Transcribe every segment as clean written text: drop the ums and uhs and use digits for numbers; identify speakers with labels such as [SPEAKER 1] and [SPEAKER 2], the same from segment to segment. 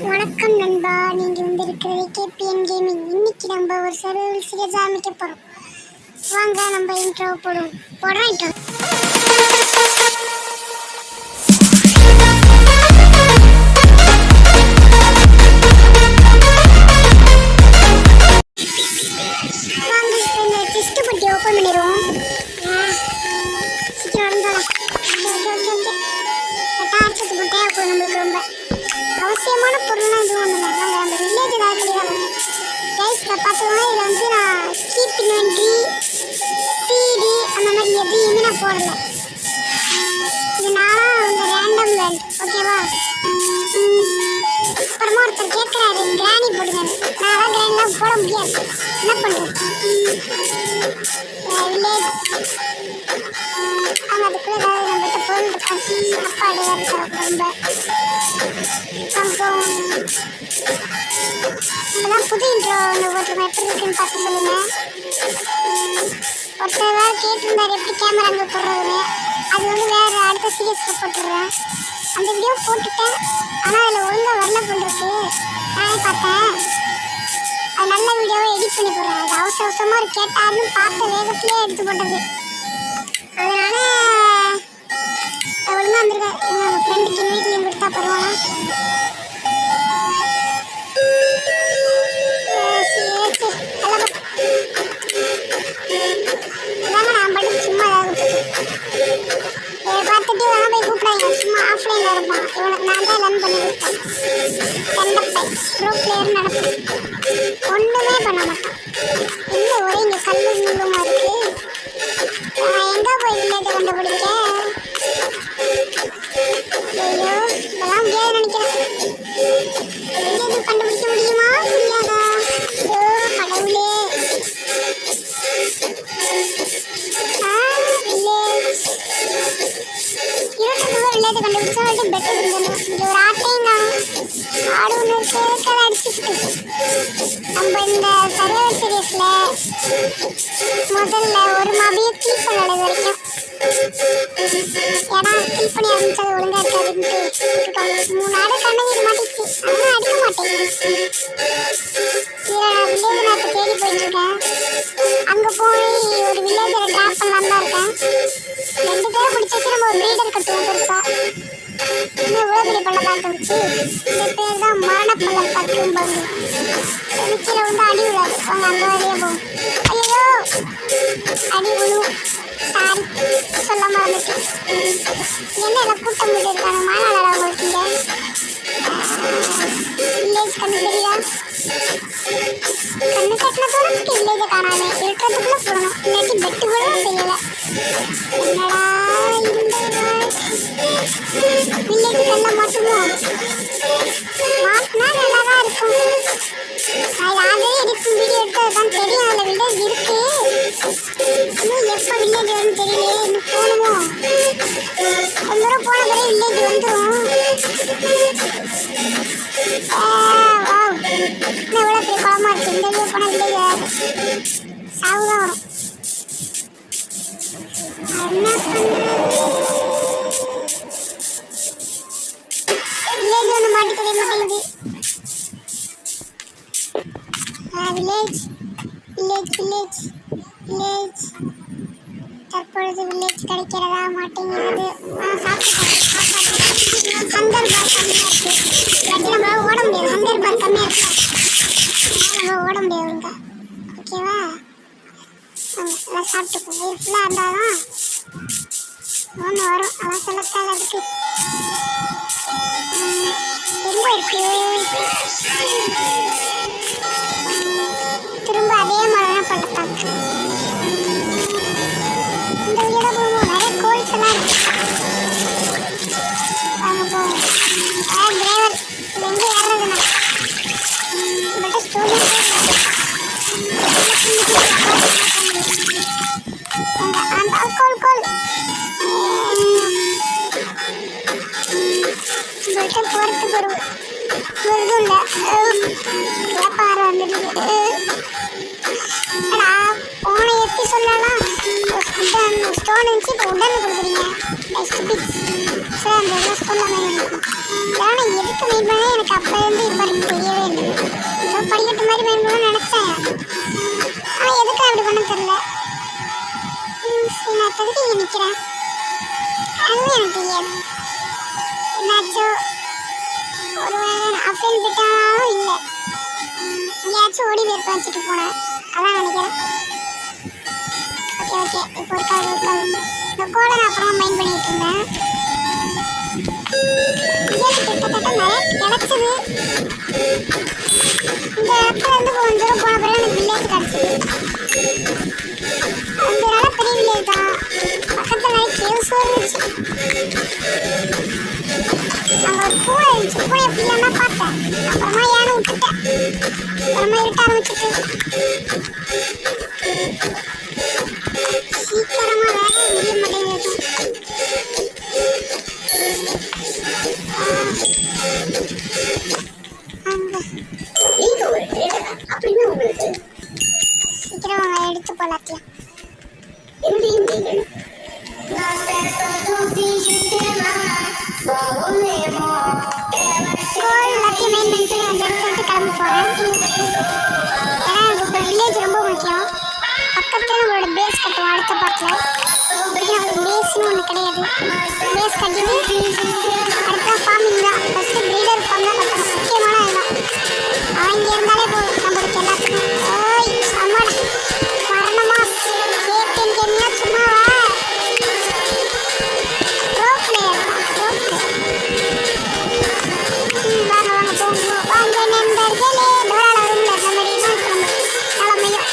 [SPEAKER 1] வணக்கம் நண்பா, நீங்க இருக்கிறது கேபிஎன் கேமிங். இன்னைக்கு நம்ம ஒரு சர்வைவல் சீரிஸ் ஆரம்பிக்க போறோம். வாங்க நம்ம இன்ட்ரோ போடுறோம். இன்ட்ரோ. வாங்க இந்த டெஸ்ட் பட்டி ஓபன் பண்ணிடுவோம். சீக்கிரம் வரணும். டார்ச்சர் போட்டே போகும். நம்மளுக்கு ரொம்ப அவசியமான பொருள்லாம் எதுவும் ஒன்று இல்லை. நம்ம வில்லேஜ் ஏதாவது கிடையாது கைஸ். நான் பார்த்துக்கோங்க, இதில் வந்து நான் கீப் இன்வென்ட்ரி சிடி அந்த மாதிரி எதையுமே நான் போடலை. இது நான் இந்த ரேண்டம் வேல்ட் ஓகேவா. அப்புறமா ஒருத்தர் கேட்குறாரு கிராணி போடுங்க. நான் கிராணிலாம் போட முடியாது, என்ன பண்ணுறது. வில்லேஜ் அவங்க அதுக்குள்ளே ஏதாவது நம்மகிட்ட பொருள் இருக்கா. சாப்பாடு வேறு ரொம்ப அப்புறம் இப்போதான் புது இன்ட்ரோ ஒன்று போட்டுருக்கோம். எப்படி இருக்குன்னு பார்த்து சொல்லுங்க. ஒருத்தர் வேறு கேட்டிருந்தார் எப்படி கேமரா அங்கே போடுறதுன்னு. அது வந்து வேறு அடுத்த சீரியஸில் போட்டுடுறேன். அந்த வீடியோ போட்டுட்டேன், ஆனால் அதில் ஒழுங்காக வரல போட்டுருக்கு. நானே பார்த்தேன். அது நல்ல வீடியோவை எடிட் பண்ணி போடுறேன். அது அவசர அவசரமாக ஒரு கேட்டாருன்னு பார்த்த வேகத்திலே எடுத்து போட்டது. அதனால ஒழுங்காக வந்திருக்கேன். எங்கள் ஃப்ரெண்டுக்கு வீட்லேயும் கொடுத்தா பரவாயில்ல. நான் படிச்சு சும்மா பார்த்துட்டு வேணா போய் கூப்பிடாங்க. சும்மா ஆஃப்லைனில் இருப்பான். இவனுக்கு நான் தான் லர்ன் பண்ணி கொடுத்தேன். கண்டப்பை ப்ரோ பிளேயர் நடப்பேன். ஒன்றுமே பண்ண மாட்டான். இல்லை ஒரே இங்கே கல்லு முள்ளுமா இருக்கு. நான் எங்கே போய் வில்லேஜை கண்டுபிடிக்க? ஐயோ இதெல்லாம் முடியாது நினைக்கிறேன். வில்லேஜ் கண்டுபிடிக்க முடியுமா முடியாதா? ஐயோ கடவுளே. வில்லேஜை கண்டுபிடிச்சா பெட்டர் இருந்தது. இது ஒரு ஆட்டையும் தான் ஆடு ஒன்று இருக்கு. அதை அடிச்சுட்டு நம்ம இந்த சர்வைவல் சீரியஸில் முதல்ல ஒரு மாபியை கில் பண்ணல வரைக்கும். ஏன்னா கில் பண்ணி ஆரம்பிச்சது ஒழுங்கா இருக்காதுன்ட்டு விட்டுட்டாங்க. 3 ஆடு கண்ணகி மாட்டிச்சு. அதெல்லாம் அடிக்க மாட்டேங்குது. இதில் நான் வில்லேஜ் நான் தேடி போயிட்டுருக்கேன். அங்கே போய் ஒரு வில்லேஜரை ட்ராப் பண்ணலாம் தான் இருக்கேன். 2 பேரை பிடிச்சி நம்ம ஒரு ப்ரீடர் கட்டுவோம் பெருசா. இன்னும் இவ்வளோ பெரிய பள்ளம் தோணுச்சு. இந்த பேர் தான் மரண பள்ளம் பார்க்கும்பாங்க. கீழே வந்து அடி விடாது. அவங்க அந்த வழியே போகும். ஐயோ அடி விழுவும். சாரி சொல்லாம வந்துட்டு. என்ன எல்லாம் கூட்டம் போட்டு இருக்காங்க. மாநாளா உங்களுக்கு இங்கே வில்லேஜ் கண்ணு தெரியுதா? கண்ணு கட்டினதோட வில்லேஜை காணாமே. இருக்கிறதுக்குள்ள போடணும், இல்லாட்டி பெட்டு கூட செய்யலை. என்னடா வில்லேஜ் கல்ல மாட்டுமோ? மாட்டினா நல்லா தான் இருக்கும். அது ஆல்ரெடி எடுத்து வீடியோ எடுத்தது தான் தெரியும். அதில் வில்லேஜ் இருக்கு. இன்னும் எப்போ வில்லேஜ் வரும்னு தெரியலையே. இன்னும் போகணுமோ? கொஞ்ச தூரம் போன பிறகு வில்லேஜ் வந்துடும். இன்னும் எவ்வளோ பெரிய குளமா இருக்கு. இந்த வீடியோ போனால் வில்லேஜ் சாவு தான் வரும். என்ன பண்ணுறது? வில்லேஜ் ஒன்று மாட்டி தெரிய மாட்டேங்குது. வில்லேஜ் வில்லேஜ் வில்லேஜ் வில்லேஜ் தற்பொழுது வில்லேஜ் கிடைக்கிறதா மாட்டேங்கிறது. ஹண்டர் பார் கம்மியாக இருக்குது. நம்மளால ஓட முடியாது. ஹண்டர் பார் கம்மியாக இருக்கு. நம்ம ஓட முடியாதுங்க. ஓகேவா? எல்லாம் சாப்பிட்டுப்போம். வயிறு ஃபுல்லாக இருந்தால் தான் ஒன்று வரும். அதான் சொல்லத்தால் அதுக்கு எங்கே இருக்கு? திரும்ப அதே மாதிரி தான் படுத்தாங்க. இந்த வீடோட போகும்போது நிறைய கோல்ஸ் எல்லாம் இருக்கு. வாங்க போவோம். டிரைவர் எங்கே ஏறுறதுண்ணா? பட் ஸ்டோரி அந்த கோல் கோல் போகிறதுக்கு ஒரு இதுவும் இல்லை. வியாபாரம் வந்துடுது. போனை எப்படி சொல்லலாம்? ஸ்டோன் இருந்துச்சு, இப்போ உடனே கொடுக்குறீங்க. நெக்ஸ்ட் பிக்ஸ் சார் அந்த ஸ்டோன் தான் இருக்கும். எதுக்கு வெயிட் பண்ண எனக்கு அப்போ இருந்து ரிட்டர்ன் போயிட்டாலும் இல்லை, எங்கேயாச்சும் ஓடி போயிருக்க வச்சுட்டு போனேன், அதான் நினைக்கிறேன். ஓகே ஓகே, இப்போ இருக்காது இந்த கோடை நான் அப்புறமா மைண்ட் பண்ணிட்டு இருந்தேன். கிட்டத்தட்ட நிறைய கிடைச்சது. இந்த இடத்துல இருந்து கொஞ்சம் தூரம் போன பிறகு எனக்கு வில்லேஜ் கிடைச்சது. கொஞ்சம் நல்ல பெரிய வில்லேஜ் தான், பக்கத்தில் நிறைய கேவ்ஸும் இருந்துச்சு. அங்கே ஒரு பூனை இருந்துச்சு, பூனை எப்படின்னா பார்த்தேன், அப்புறமா ஏன்னு விட்டுட்டேன். அப்புறமா இருட்ட ஆரம்பிச்சிட்டு சீக்கிரமா வேலை முடிய மாட்டேங்குது. சீக்கிரம் எடுத்து போலாத்தியா. கிளம்பி போறேன். ஏன்னா எனக்கு வில்லேஜ் ரொம்ப முக்கியம். பக்கத்துல நம்மளோட பேஸ் கட்டுவோம் அடுத்த பாட்டில். நம்மளுக்கு பேஸ்னு ஒன்று கிடையாது. பேஸ் கட்டிட்டு அடுத்த ஃபார்மிங் தான். ஃபஸ்ட்டு ப்ரீடர் ஃபார்ம் தான் கட்டணும், முக்கியமான இடம். அவன் இங்கே இருந்தாலே போதும் நம்மளுக்கு எல்லாத்துக்கும். ஓய் அம்மாடா மரணமா கேட்கா சும்மாவா. ப்ரோ பிளேயர் வாங்க வாங்க போங்க வாங்க நண்பர்களே. டோரால ரூம்ல இருந்த மாதிரி தான் நம்ம நிலமையும்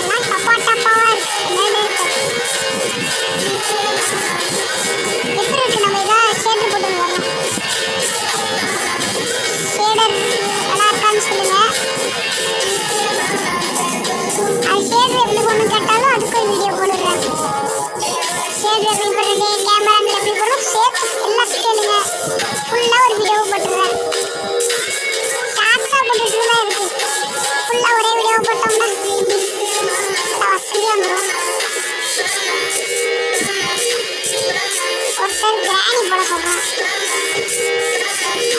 [SPEAKER 1] எல்லாம் டப்பா டப்பாவா இருக்கு. எப்படி இருக்கு, நம்ம இதாக ஷேடர் போட்டு வரலாம். ஷேடர் நல்லா இருக்கான்னு சொல்லுங்க. அது ஷேடர் எப்படி போடணும் கேட்டாலும் அதுக்கு ஒரு வீடியோ போடுறேன். ஷேடர் எப்படி போடுறது, கேமரா எப்படி போடணும், ஷேப் எல்லாத்தையும் கேளுங்க. ஃபுல்லாக ஒரு வீடியோவை போட்டுருவேன். ஷார்ட்ஸாக போட்டுட்டு தான் இருக்கு. ஃபுல்லாக ஒரே வீடியோவை போட்டோம்னா நல்லா வசதியாக வந்துடும். ஒருத்தர் கிராணி போட சொல்கிறான்.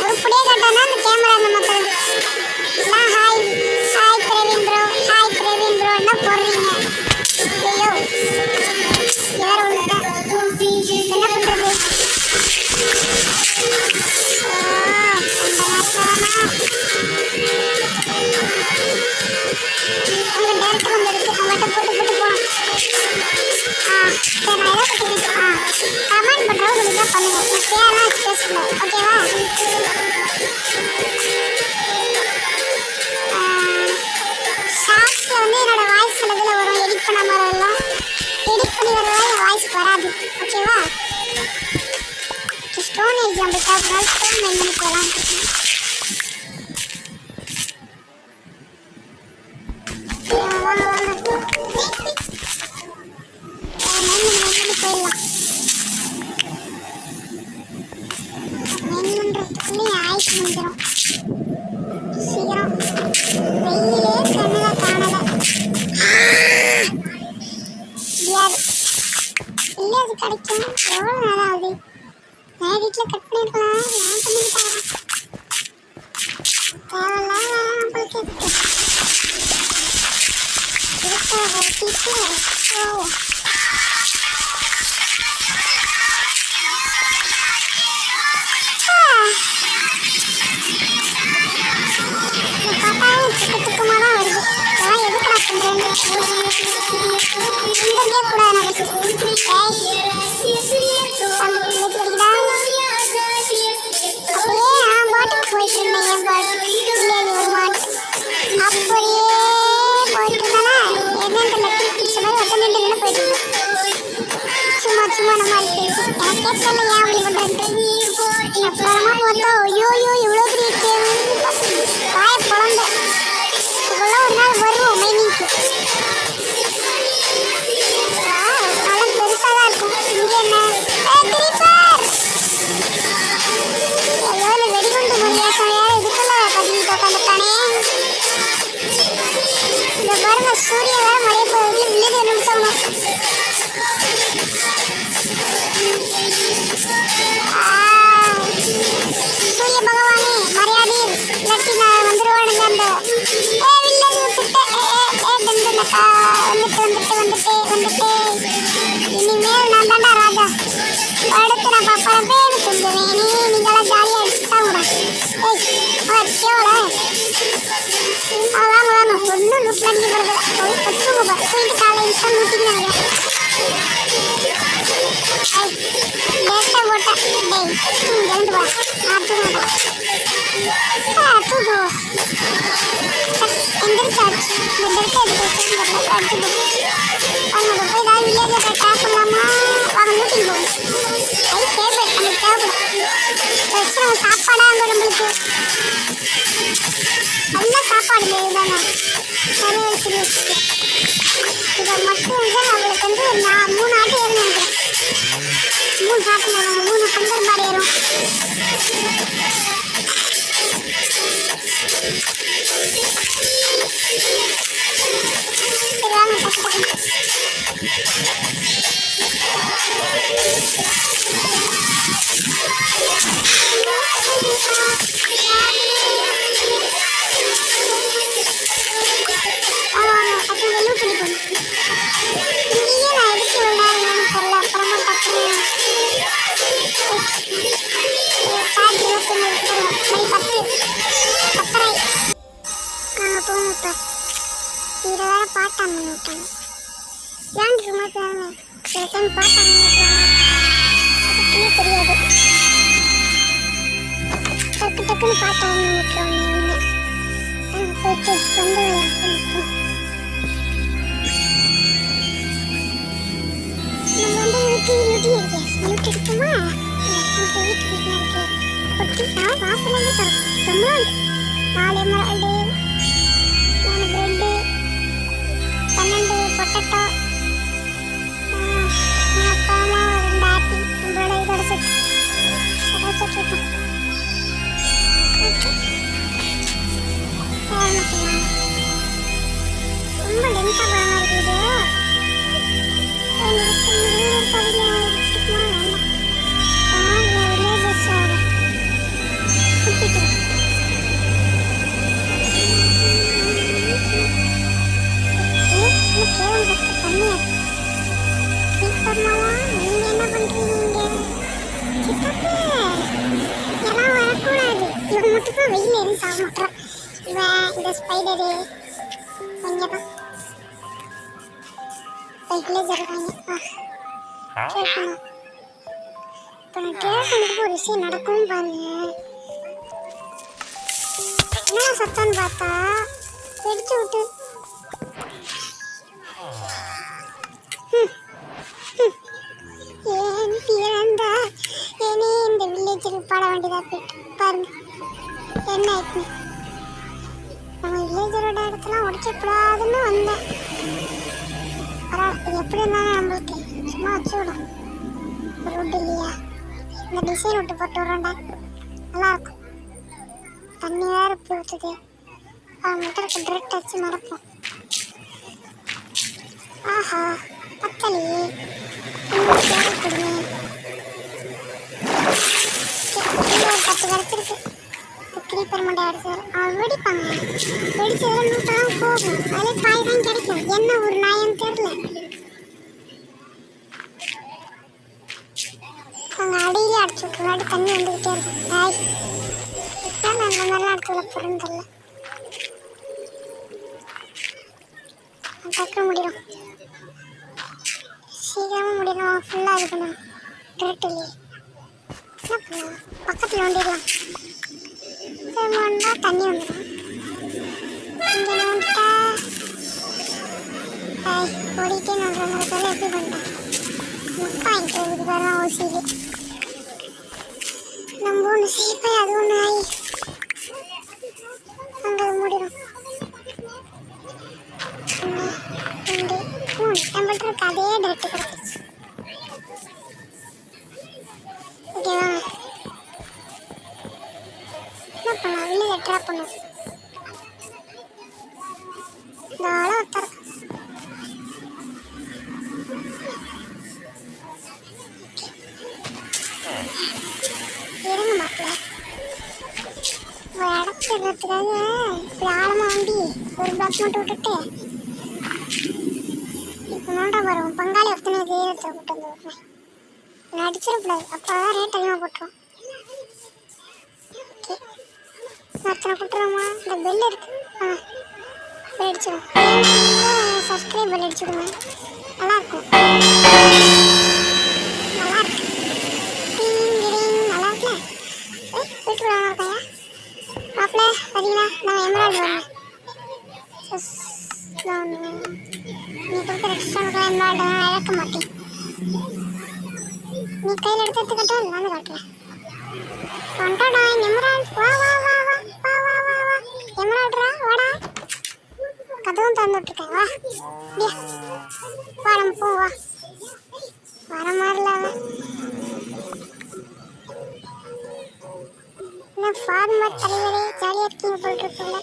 [SPEAKER 1] ஒரு புடியே கட்டானா அந்த கேமரா அந்த மக்களுக்கு எல்லாம் hi hi Praveen bro, hi Praveen bro என்ன போடுறீங்க. ஐயோ வேற ஒன்றுட்டேன், என்ன பண்ணுறது. அங்கே டேரக்டாக வந்துருக்கு, அவங்கள்ட்ட போட்டு போட்டு போகலாம். சரி நான் எதாவது கற்றுக்கிட்டு கமெண்ட் பண்ணுறவங்க நீங்கள் பண்ணுங்கள். நான் பேரெல்லாம் வச்சு பேசக்கூடாது, ஓகேவா. ஷார்ட்ஸில் வந்து என்னோடய வாய்ஸ் சிலதில் வரும், எடிட் பண்ணாமல் வரலாம். எடிட் பண்ணி வரலாம் என் வாய்ஸ் வராது, ஓகேவா. ஸ்டோன் எக்ஸாம்பிள் தேவைப்படாது, ஸ்டோன் மைண்ட் பண்ணி போகலாம். போயிடலாம். மென்னுன்றதுக்குள்ளே ஆயிட்டு முடிஞ்சிடும் சீக்கிரம். வெயிலே கண்ணில் காணலை. முடியாது இல்லை, அது கிடைக்கும். எவ்வளோ நேரம் ஆகுது. நான் வீட்டில் கட் பண்ணியிருக்கலாம், ஏன் பண்ணிக்கிட்டாங்க தேவையில்லாம் போயிட்டு இருக்கு. இருக்கிற ஒட்டிட்டு போவோம். துக்கமாக தான் வருது. இதெல்லாம் எதுக்கு நான் பண்ணுறேன்னு இந்த கேட்க கூடாது. நான் அப்படியே நான் பாட்டுக்கு போயிட்டு இருந்தேன். என் பாட்டு இல்லை ஒரு மாட்டு அப்படியே போயிட்டு இருந்தேன்னா என்னென்ன லக்கி பிடிச்ச மாதிரி ஒத்த நின்று போயிட்டு இருந்தேன். சும்மா சும்மா நம்ம பேசி எனக்கு கேட்கல ஏன் அப்படி பண்ணுறேன்ட்டு. அப்புறமா பார்த்தா ஐயோ இவ்வளோ பெரிய கேள்வி வாய குழந்தை. இவ்வளோ ஒரு நாள் வருவோம் மைனிங்க்கு. நல்லா பெருசாக தான் இருக்கும். இங்கே என்ன திரிப்பார் எவ்வளோ வெடிகுண்டு முன்னேற்றம் வேறு இதுக்குள்ள பதிவிட்டு உட்காந்துட்டானே. இந்த பாருங்க சூரிய வேற மழைய போகுது. வில்லேஜ் என்ன முடிச்சாங்க. சூரிய பகவானே மரியாதை இல்லாட்டி நான் வந்துடுவானுங்க. அந்த வில்லேஜ் வந்துட்டு இனிமேல் நான் தாண்டா ராஜா. அடுத்து நான் பாப்பா பேரு சொல்லுவேன். நீங்களாம் ஜாலியாக அடிச்சுட்டாங்கடா. ஏய் வண்டி வருது போய் பச்சுங்க பா போயிட்டு காலை இன்ஸ்டால் ஊட்டின்னு நினைக்கிறேன் டேட்டா போட்டா டேய் இங்கேருந்து வா தூங்குடா தூங்கு எந்திரிச்சாச்சு இந்த டேட்டா எடுத்து வச்சுருந்தேன் அடுத்து அவங்க போய் ஏதாவது வில்லேஜை ட்ராக் பண்ணலாமா வாங்க ஊட்டின்னு போகும் ஐ ஃபேவரட் எனக்கு தேவைப்படும் வச்சு சாப்பாடாக அங்கே நம்மளுக்கு நல்ல சாப்பாடு தானே நிறைய வச்சு வச்சுட்டு இதை மட்டும் வந்து நம்மளுக்கு வந்து நான் 3 ஆட்டு ஏறணும் 3 ஆட்டு 3 பந்தர் மாதிரி ஏறும் சரி வாங்க டக்கு டக்குன்னு பாட்டாங்க போயிட்டு வந்து நம்ம வந்து யூடி எடுக்குமா வீட்டுக்கு இருக்கு கொட்டி வாசலேருந்து தரும் ரொம்ப 4 எமரால்டு 4 பிரெட்டு 12 பொட்டேட்டோ அப்புறமா 2 ஆப்பிள் நம்மளோட இதோட சேர்த்து சமைச்சிட்ருக்கோம் ரொம்ப லென்த்தாக படமாக இருக்குது வெயில் எதுவும் சாக மாட்டோம் இவன் இந்த ஸ்பைடரு இங்கே தான் வில்லேஜ் இருக்காங்க கேட்கணும் இப்போ நான் கேட்கறதுக்கு ஒரு விஷயம் நடக்கும் பாருங்க என்ன சத்தம்னு பார்த்தா வெடிச்சு விட்டு ஏன் பிறந்தா ஏனே இந்த வில்லேஜுக்கு பாட வேண்டியதாக போயிட்டு பாருங்க என்ன ஆயிடுச்சு நம்ம வில்லேஜரோட இடத்துலாம் உடைக்கக்கூடாதுன்னு வந்தேன் பரவாயில்ல இது எப்படி இருந்தாலும் நம்மளுக்கு சும்மா வச்சு விடும் ரோடு இல்லையா இந்த டிசைன் விட்டு போட்டு விட்றோண்டா நல்லாயிருக்கும் தண்ணி வேறு போட்டுது அவங்ககிட்ட இருக்க ட்ரெட் வச்சு மறப்போம் ஆஹா பத்தலையே இன்னும் தேவை கொடுங்க 10 கிடச்சிருக்கு கிரீப்பர் மண்டை அடிச்சு அவன் வெடிப்பாங்க வெடிச்சதுல நூட்டெல்லாம் போகும் அதில் காய் தான் கிடைக்கும் என்ன ஒரு நாயன்னு தெரியல அவங்க அடியிலே அடிச்சு விட்டுருவாடி தண்ணி வந்துக்கிட்டே இருக்கும் காய் அந்த மாதிரிலாம் இடத்துல பிறந்தில்ல டக்கு முடியும் சீக்கிரமாக முடியணும் ஃபுல்லாக இருக்கணும் ட்ரெட் இல்லையே என்ன பண்ணலாம் பக்கத்தில் வண்டிடலாம் திரும்ப தண்ணி வந்துடும் இங்கே வந்துட்டா ஓடிட்டே சொல்ல எப்படி பண்ணிட்டேன் முட்டை வாங்கிட்டு இது வரலாம் ஓசியில் நம்ம ஒன்று சேஃபாக அது ஒன்று ஆகி அங்கே மூடிடும் 1 2 3 நம்மள்ட்ட இருக்க அதே டேட்டு கிடச்சிச்சு ஓகேவா என்ன பண்ணலாம் வெளியே ட்ராப் பண்ணும் இந்த ஆளை ஒருத்தர் இருங்க மாப்பிள்ள ஒரு இடத்துல இருக்கிறதுக்காக இப்படி ஆழமாக வண்டி ஒரு பிளாக் மட்டும் விட்டுட்டு இப்போ நோண்டா வரும் பங்காளி ஒருத்தனை இதே இடத்துல விட்டு வந்து விட்றேன் நான் அடிச்சிடக்கூடாது அப்போ தான் ரேட் அதிகமாக போட்டுரும் ஓகே ஒருத்தனை விட்டுருவோமா இந்த பெல் இருக்கு அடிச்சிடும். சப்ஸ்கிரைப் பண்ணி அடிச்சுடுங்க. நல்லாயிருக்கும். நல்லா இருக்கு. நல்லா இருக்குல்ல? வீட்டு நல்லா இருக்கையா மாப்பிள்ள? பார்த்தீங்களா நான் எமரால்டு வரேன். நீ கொடுக்குற டிஸ்கவுண்ட்லாம் எமரால்டு இழக்க மாட்டேன். நீ கையில் எடுத்து கட்டா நான் காட்டுறேன். கொண்டாடா எமரால்டு. வா வா வா வா வா வா வா வா எமரால்டுரா வாடா. கதவும் திறந்துட்டுருக்கேன். வா அப்படியா வா நம்ம போ. வா வர மாதிரில அவன் என்ன ஃபார்மர் தலைவரே ஜாலியாக இருக்கீங்க போட்டுருக்குல்ல.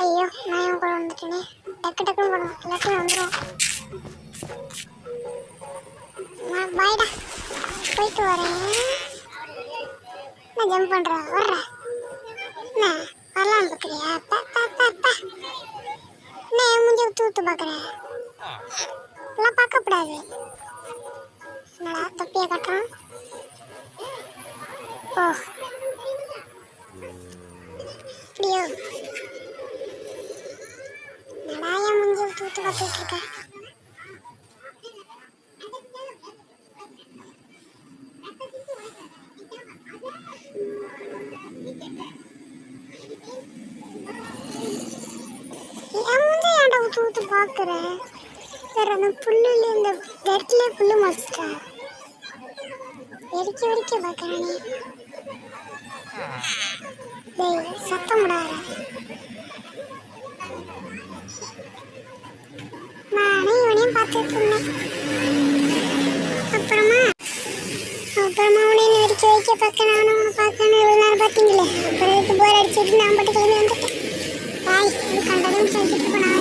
[SPEAKER 1] ஐயோ நான் இவன் கூட வந்துட்டேனே. டக்கு டக்குன்னு போடுவோம் எல்லாத்தையும் வந்துடும். நான் பாய்டா போயிட்டு வரேன். நான் ஜம்ப் பண்ணுறேன் வர்றேன். என்ன வரலாம் பார்க்குறியா? என்ன என் முடிஞ்ச ஊற்று பார்க்குறேன். இதெல்லாம் பார்க்கக்கூடாது. என்னடா தொப்பியை கட்டுறான். ஓ அப்படியோ என்னடா என் முடிஞ்ச ஊற்று பார்த்துட்டு இருக்க. ஊத்து பாக்குறேன். வேற அந்த புல்லுல இந்த வெட்டில புல்லு மாச்சிட்டா வெடிக்க பாக்குறானே. சத்தம் விடாத. நானே இவனையும் பார்த்துட்டு இருந்தேன். அப்புறமா உடனே வெடிக்க பார்க்க நானும் பார்க்கணும் இவ்வளவு நேரம் பார்த்தீங்களே. அப்புறம் போர் அடிச்சுட்டு நான் பட்டு கிளம்பி வந்துட்டேன். பாய் இது கண்டதும் செஞ்சுட்டு போனா